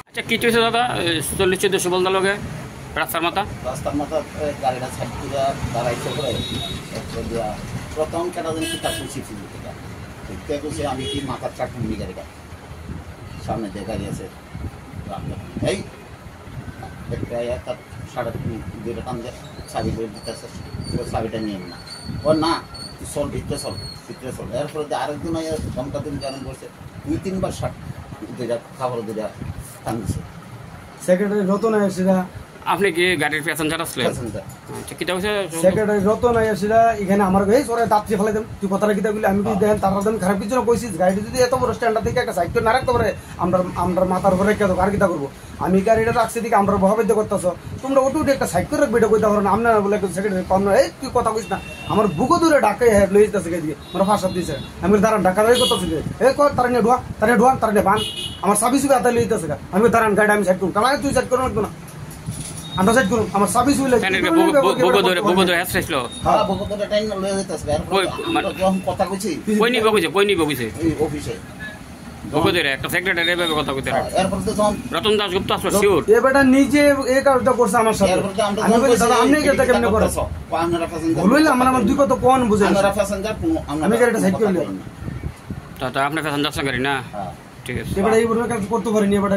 আচ্ছা কিছু হয়েছে দাদা 40-42 বলতে লোকে রাস্তার মাথা গাড়িটা সাইড করে দাঁড়াইছে করে প্রথম কেটা যেন কি তাকে শিখছি করছে আমি কি মাথার চাক নি গাড়িটা সামনে দিয়ে গাড়ি আছে এই একটা 2.5 টান চাবি করে দিতেছে চাবিটা নিয়ে না ও না চল ভিতরে চল এরপরে আরেকদিন ঘন্টা দিন কারণ করছে 2-3 বার দুইটা খাবার দুইটা টান দিচ্ছে সেক্রেটারি রতন আয়াসিরা আপনি কি গাড়ির প্যাসেঞ্জার আসলেন? আচ্ছা কিটা হয়েছে? সেক্রেটারি রতন আয়াসিরা এখানে আমার এই সরে দাঁতটি ফেলে দেন তুই কথাটা কিতা বলি আমি যদি দেখেন তার আমি খারাপ কিছু না কইছিস গাড়িটা যদি এত বড় স্ট্যান্ডার থেকে একটা সাইকেল না রাখতে পারে আমরা মাথার উপরে রেখে দেবো আর কিতা করবো আমি গাড়িটা রাখছি দিকে আমরা বহাবেদ্য করতেছো তোমরা ওটু একটা সাইকেল রাখবে এটা কইতে পারো না আপনারা বলে সেক্রেটারি কম না এই তুই কথা কইস না আমার বুকো দূরে ডাকে হ্যাঁ লই যেতেছে দিকে আমার ফাঁসা দিয়েছে আমি দাঁড়ান ডাকা দাঁড়িয়ে করতেছিল এই কর তারা নিয়ে ঢোয়া তারা নিয়ে বান আমার সাবি সুবি হাতে লই যেতেছে আমি দাঁড়ান গাড়ি আমি সাইড করুন কারণ তুই সাইড করো না আমরা সাইড করুন আমার সাবি সুবি লাগে বুকো ধরে আসছিল হ্যাঁ বুকো ধরে টাইম লই যেতেছে যখন কথা কইছি কই নি বকইছে এই অফিসে বুকো ধরে একটা সেক্রেটারি এভাবে কথা কইতে এরপর তো তখন রতন দাশগুপ্ত আসলো শিওর এ বেটা নিজে এই কাজটা করছে আমার সাথে আমি বলি দাদা আপনি এটা কেমনে করেন বলইলাম আমার দুই কথা কোন বুঝেন আমরা প্যাসেঞ্জার আমি গাড়িটা সাইড করে নিলাম তা আপনি প্যাসেঞ্জার গাড়ি না ঠিক আছে এবারে এই বড় কাজ করতে পারিনি এবারে